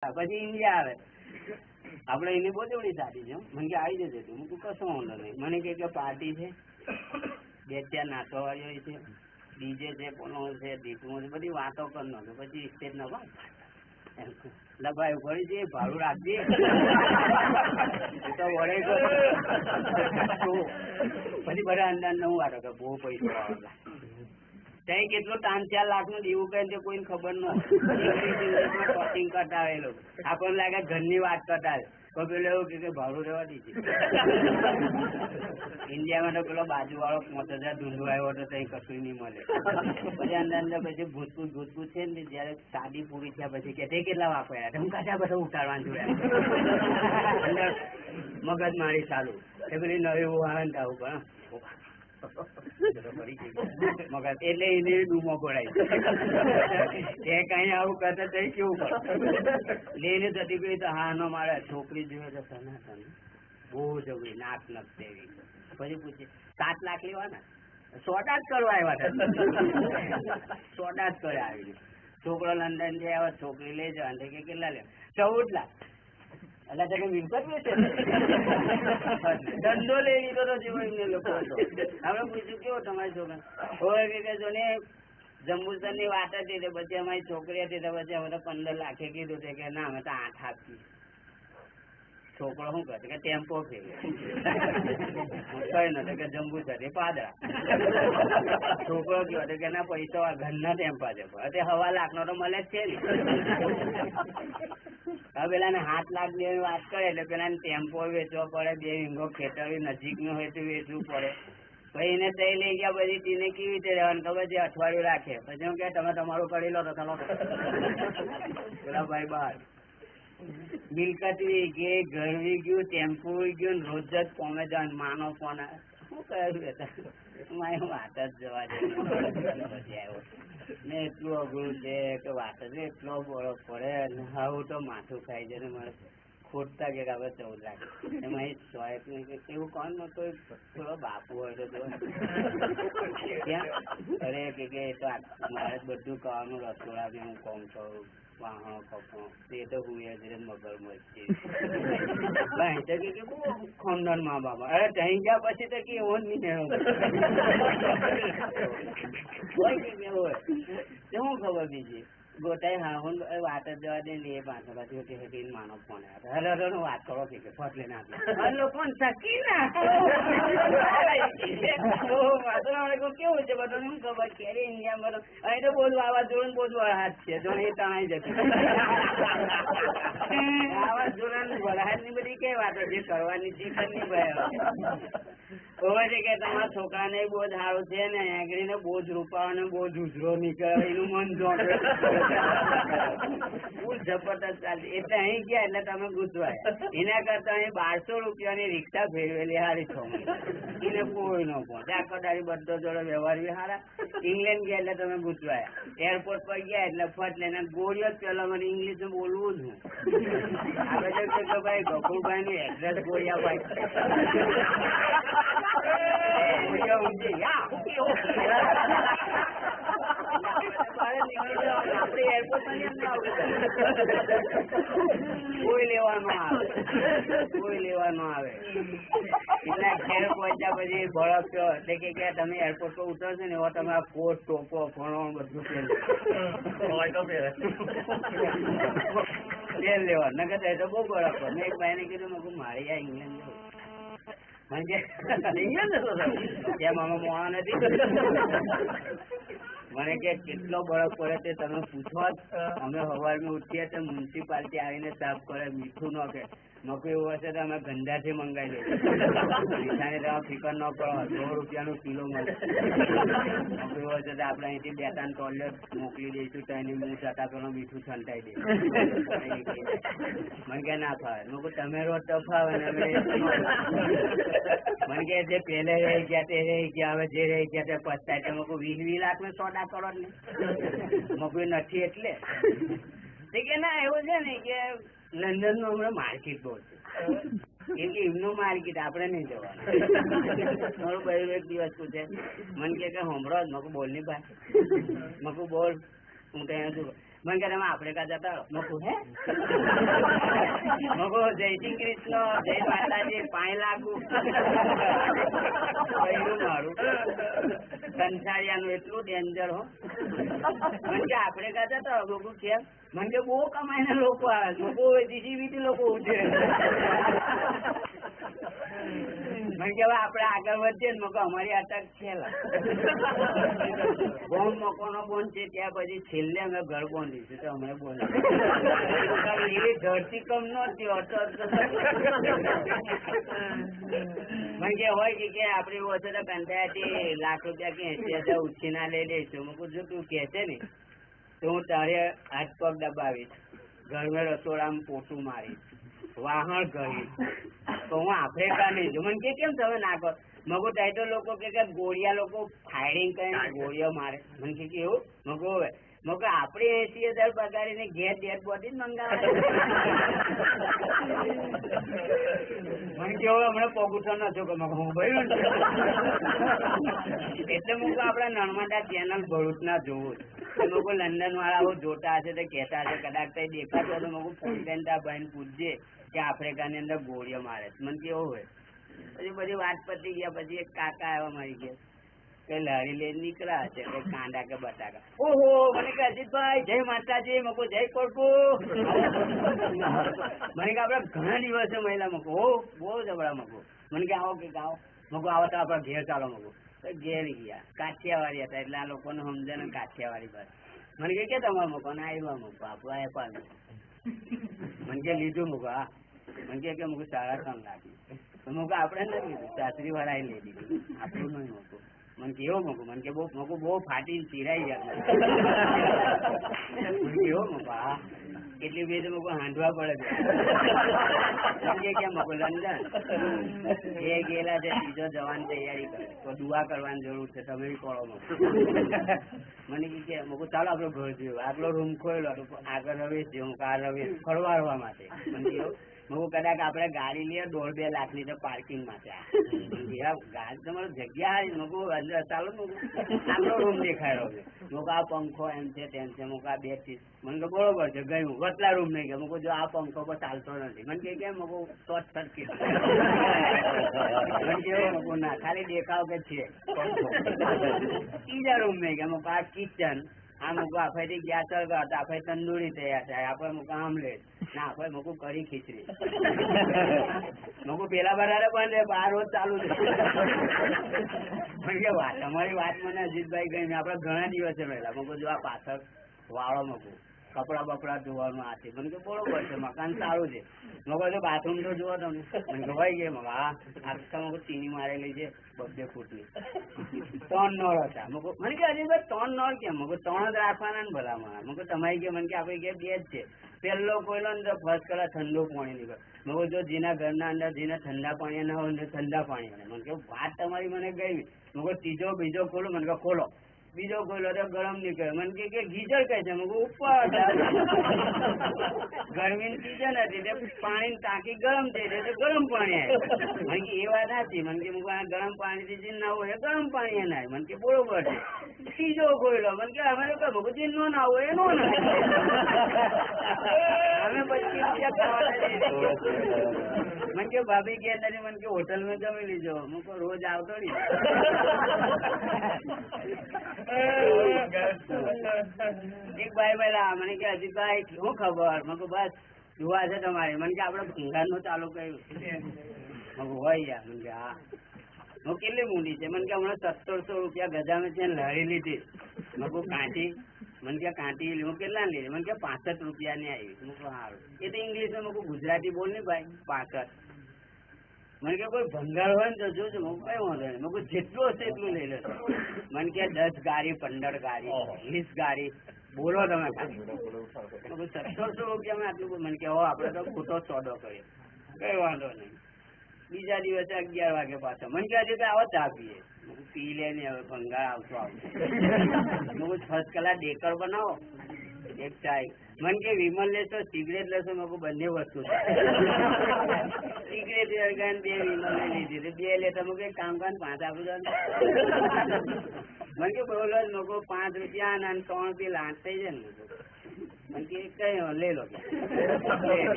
પછી ઇન્ડિયા આવે. આપડે એની બોજવણી સારી છે. મને કે આવી જશે તું. હું કશો વાંધો નહીં. મને કે પાર્ટી છે, 2-4 નાચવા વાળીઓ છે, ડીજે છે, પોનો છે, દીપું છે, બધી વાતો કરી નાખે. પછી સ્ટેજ ના લગાયું કરી દે, ભાડું રાખજે તો વડે પછી બધા અંદર હું વાતો કે બહુ પૈસા વાળા ત્યાં કેટલો 3-4 લાખ નું દેવું કહે કોઈને ખબર ન શોપિંગ કરતા હોય. લોકો આપણને લાગે ઘરની વાત કરતા તો પેલો એવું કે ભાડું રહેવા દીધી. ઇન્ડિયામાં તો પેલો બાજુ વાળો 5,000 ધૂંધો આવ્યો હતો ત્યાં કશું નહીં મળે. પછી અંદર પછી ભૂતપૂત છે ને જયારે શાદી પૂરી થયા પછી કે કેટલા વાપર્યા હું કાચા બધા ઉતારવાનું જોયા અંદર મગજ મારી ચાલુ એ પેલી નવી વાહન આવું પણ મગજ એટલે એને ડૂમો પડાય એ કઈ આવું કરતા તો કેવું પડે લઈને જતી ગઈ તો હા નો મારે છોકરી જોઈએ તો સનાતન બહુ જબરી નાક નખ દેવી. પછી પૂછે 7 લાખ લેવાના? સોડા જ કરવા આવ્યા સોડા જ કરે આવી. છોકરો લંડન થી આવ્યો, છોકરી લઈ જવા કે કેટલા લે? 14 લાખ. એટલે કે મિલકત વેચે ધંધો લઈ લીધો તો જેવો એમને લોકો હતો. આપણે પૂછ્યું કેવો તમારી છોકરા હોય કે જો ને જંબુસર ની વાત હતી તો પછી અમારી છોકરી હતી તો પછી અમે તો 15 લાખે કીધું કે ના અમે તો 8 આપીએ. છોકરો શું કરે કે ટેમ્પો ફેરવે કઈ નથી કે જંબુસર એ પાદરા. છોકરો કયો કે ના પૈસા ઘરના ટેમ્પા છે તે 1.5 લાખ નો તો મળે જ છે ને. હવે પેલા ને 7 લાખ ની વાત કરે એટલે પેલા ટેમ્પો વેચવો પડે, 2 વીંગો ખેતર નજીક નું હોય તો વેચવું પડે. પછી એને તઈ લઈ ગયા પછી તેને કેવી રીતે રહેવાનું ખબર છે? અઠવાડિયું રાખે પછી હું કે તમે તમારું કરી લો તો ચાલો પેલા ભાઈ બહાર મિલકત ગઈ, ઘર વી ગયું, ટેમ્પો વી ગયું, રોજ જ કોમે જવાનું માનો ફોન શું કહ્યું વાત જ જવા દે ને એટલું અઘરું છે કે વાત જ એટલો બળો પડે ને આવું તો માથું ખાઈ જાય ને મારે ખોટતા કે હવે 14 લાખ એમાં ચોઈસ એવું કોણ નો કોઈ થોડો બાપુ હોય તો ક્યાં અરે કે મારે બધું કરવાનું રસોડા બી હું કોમ છું, વાહણો કપડો એ તો હું મગર મસ્તી બહુ ખોંડન માં બાપા. અરે ત્યાં ગયા પછી તો કે એવો જ નહીં હોય શું ખબર બીજી ગોટાઈ હા હું વાત જ જવા દે ને એ પાછળ પાછી માનો ફોન આવ્યો વાત કરો કે ફટ લઈને આપી લોકો શકી ના કેવું છે બધું શું ખબર કે ઇન્ડિયામાં અહીં તો બોલવું વાવાઝોડું બોલવું હાથ છે જો એ તણાઈ જતું વાવાઝોડા વરસાદ ની બધી કઈ વાતો જે કરવાની ચીકર ની હોય છે કે તમારા છોકરાને બહુ જ સારું છે ને આગળ ને બહુ જ રૂપાવાનો બહુ જ ઉજરો નીકળે એનું મન જોડે જબરદસ્ત ચાલતી. એટલે અહીં ગયા એટલે તમે ગુજવાય. એના કરતા અહીં 1200 રૂપિયાની રિક્ષા ફેરવેલી હારી છો એને કોઈ ન પહોંચે. આખો દાડી બધો જોડે વ્યવહાર બી હારા. ઇંગ્લેન્ડ ગયા એટલે તમે ગુજવાયા. એરપોર્ટ પર ગયા એટલે ફટ લઈને ગોળીઓ જ પેલા મને ઇંગ્લિશ બોલવું જ હું આપડે તો ભાઈ ગફુરભાઈ નું એડ્રેસ ગોળિયા ભાઈ કોઈ લેવાનું આવે એટલે ઘેર પહોંચ્યા પછી ભડક્યો એટલે કે તમે એરપોર્ટ પર ઉતરશો ને એવો તમે કોટ ટોપો ફોનો બધું પેલ લેવા નગર તો બહુ બરફ. મેં એક ભાઈ ને કીધું મેં મારી આ ઇંગ્લેન્ડ ત્યાં મામા મોણા નથી. મને કે કેટલો બરફ પડે તે તમે પૂછો. અમે સવારમાં ઉઠીએ તો મ્યુનિસિપાલિટી આવીને સાફ કરે, મીઠું ન કે નોકરી એવું હશે તો અમે ગંધાથી મંગાવી લઈએ. પૈસાની તમે ફિકર ન કરો, 100 રૂપિયાનું કિલો મળે. નોકરી એવું હશે તો આપણે અહીંથી 2-3 ટોયલેટ મોકલી દઈશું તો એની મું જતા પેલો મીઠું છંટાઈ દે. મને કે ના ફાવે. તમે રોજ તો ફાવે ને મને કે જે પેલે રહી ગયા તે રહી ગયા, હવે જે રહી ગયા તે પસ્તાય. તમે 20 લાખ ને સોદા કરો ને મગું નથી એટલે કે ના એવું છે ને કે લંડન નું હમણાં માર્કેટ બહુ છે એટલે એમનું માર્કેટ આપડે નહીં જવાનું. મારું ભાઈ એક દિવસ પૂછે મને કે સાંભળો જ મકું બોલ ની ભાઈ મકું બોલ હું ત્યાં મને કે તમે આફ્રિકા જતા રહો. મકુ હે મકુ જય શ્રી કૃષ્ણ, જય માતાજી, 5 લાખ મારું કંસારિયાનું એટલું ડેન્જર હો. મને કે આફ્રિકા જતા રહો. મકુ કેમ? મને કે બહુ કમાઈને લોકો આવે. મકુ જીજીબીટી લોકો ઉઠે. મને કે આપડે આગળ વધીએ ને મકો અમારી અટક છે. બોમ્બ મકોનો બોન છે ત્યાં પછી છેલ્લે અમે ઘર બોંધીશું તો અમે બોલી એવી ધરતી કમ નતી હોતો. મને કે હોય કે આપડે એવું હશે તો કંટાળાથી લાખ રૂપિયા કે 80,000 ઉછીના લઈ લઈશું. મૂકું જો તું કે છે ને તો હું તારે હાથ પગ દબાવીશ, ઘરમાં રસોડામાં પોતું મારીશ, વાહણ કરીશ, તો હું આફ્રિકા નહીં છું. મને કે કેમ તમે ના કરો? મગો ટાઈટો લોકો કે ગોળિયા લોકો ફાયરિંગ કરીને ગોળીઓ મારે. મને કે એવું મગો હવે મગો આપડે 80,000 પગારીને ઘેર ડેડ બોડી જ મંગાવે. મને કેવું હમણાં પગુઠો નતો કે મગો હું ભાઈ એટલે મૂકો આપડા નર્મદા ચેનલ ભરૂચ ના જોવું લોકો લંડન વાળા જોતા હશે તો કેતા હશે કદાચ કઈ દેખાતો તો મગો ફોન કરીને ભાઈ પૂછજે કે આફ્રિકા ની અંદર ગોળીઓ મારે. મને કેવું હોય પછી બધી વાત પતી ગયા. પછી એક કાકા આવ્યા મારી ઘેર કે લારી લઈને નીકળ્યા છે કે કાંડા કે બટાકા. ઓહો મને કે અજીતભાઈ જય માતાજી. મકો જય કોટપુ. મને કે આપડે ઘણા દિવસે મહિલા મકો બહુ જબરા મકો. મને કે આવો કે આવો મકો આવો તો આપડે ઘેર ચાલો મકો. ઘેર ગયા. કાઠિયાવાડી હતા એટલે આ લોકોને સમજે ને કાઠિયાવાડી બસ. મને કે તમારા મકો ને આવ્યા મકો આપડે આપ્યા. મને કે લીધું મૂકો. હા મને કે મૂકો 3.5 લાખ. મૂકો આપડે નથી લીધું, સાસરી વાળા લઈ દીધું, આપણું નહીં મૂકો. મને કેવો મૂકો? મને કે મૂકો બહુ ફાટી ચીરાઈ ગયા. મને કેવો મૂકો? હા એટલી બે તો મૂકો હાંડવા પડે છે. કેમ મૂકો? લંડન એ ગયેલા છે, ત્રીજો જવાની તૈયારી કરે તો દુઆ કરવાની જરૂર છે, તમે બી કરો મૂકો. મને કે મૂકો ચાલો આપડે ઘર જોયું. આગલો રૂમ ખોયેલો આગળ રવેશ જેવું આ રવેશ ફરવાડવા માટે. મને કેવું હું કદાચ આપડે ગાડી લઈએ 1.5-2 લાખ ની તો પાર્કિંગ માટે. ગાડી તમારો જગ્યા અંદર ચાલો આપણો રૂમ દેખાયો છે. આ પંખો એમ છે તેમ છે. આ 2 ચીજ મને કે બરોબર છે ગયું. વટલા રૂમ નહીં ગયા. જો આ પંખો પર ચાલતો નથી. મને કે કેમ શોર્ટ સર્કિટ. મને કેવો ના ખાલી દેખાવ કે છે. ત્રીજા રૂમ નહીં ગયા. આ કિચન આ મૂકો આફેથી ગેસ સળગાવ તો આપણે તંદુરી તૈયાર થાય. આપડે મૂકો આમલેટ ના આપડે મૂકું કરી ખીચડી. મૂકું પેલા બરાબર બંધ બાર રોજ ચાલુ છે. કે વાત તમારી વાત મને અજીતભાઈ ગઈ. આપડે ઘણા દિવસે વહેલા મૂકું જો આ પાછળ વાળો મૂકું કપડા બપડા ધોવાનું આ છે. મને કે બરોબર છે મકાન સારું છે. મગો જો બાથરૂમ તો જુઓ તમે. મને કે ભાઈ ગયા મગા હા આખા મગો ચીની મારેલી છે 2 ફૂટની 3 નળ હતા. મને કે અજીતભાઈ 3 નળ કેમ? મગો 3 જ રાખવાના ને ભલા મારા. મગો તમારી કે મને કે આપડે કે 2 જ છે. પેલો કોયલો ને તો ફર્સ્ટ કલાસ ઠંડુ પાણી નીકળે. મગો જો જેના ઘરના અંદર જેના ઠંડા પાણી ના હોય ઠંડા પાણી હોય. મને કે વાત તમારી મને ગઈ. મગો ત્રીજો બીજો ખોલો. મને કે ખોલો. બીજો ખોલો તો ગરમ નીકળે. મને કે ગીઝર કઈ છે? મગો ઉપર ગરમી ની સીઝન હતી પાણી ટાંકી ગરમ થઈ જાય ગરમ પાણી આવે. મને કે એ વાત સાચી. મને કે ગરમ પાણી થી જીન ના હોય ગરમ પાણી ના. મને કે બરોબર છે. ત્રીજો ખોયલો. મને કે અમે લોકો મગો જીન નો ના હોય એનો ના. અમે 25 મને કે ભાભી કે મને કે હોટલ માં જમી લીજો. મૂકો રોજ આવતો નહીં. એક ભાઈ પેલા મને કે અજીતભાઈ શું ખબર? મને બસ જોવા છે તમારે. મને કે આપડે ભંગાર નું ચાલુ કર્યું હોય યાર. મને કે હા. હું કેટલી મૂડી છે? મને કે હમણાં 1700 રૂપિયા ગજામાં છે લડી લીધી. મગુ કાંઠી. મને કે કાંઠી હું કેટલા લીધી? મને કે 65 રૂપિયા ની આવી. મૂકો સારું. એ તો ઇંગ્લિશ માં મૂકું ગુજરાતી બોલ ને ભાઈ 65. મને કે કોઈ ભંગાર હોય ને તો જોજો. હું કઈ વાંધો નહીં. મેં જેટલું હશે એટલું લઈ લેશો. મને કે 10 ગાડી 15 ગાડી 20 ગાડી બોલો તમે ખાલી. 1700 રૂપિયા આટલું. મને કે આપડે તો ખોટો સોદો કર્યો. કઈ વાંધો નહીં. બીજા દિવસે 11 વાગે પાછો. મને કે હજી તો આવો ચા પીએ. પી લે ને હવે ભંગાર આવતો આવતો. ફર્સ્ટ કલાક ડેકર બનાવો એક ચાય. મને કે વિમલ લેશો સિગરેટ લેશો? મેં બંને વસ્તુ સિગરેટ 2 વિમલ લીધી 2 લેતા મૂકે કામ કામ 5 આપું. મને કે બોલો લોકો 5 રૂપિયા અને 3 રૂપિયા લાંચ થઈ જાય ને. કઈ લઈ લો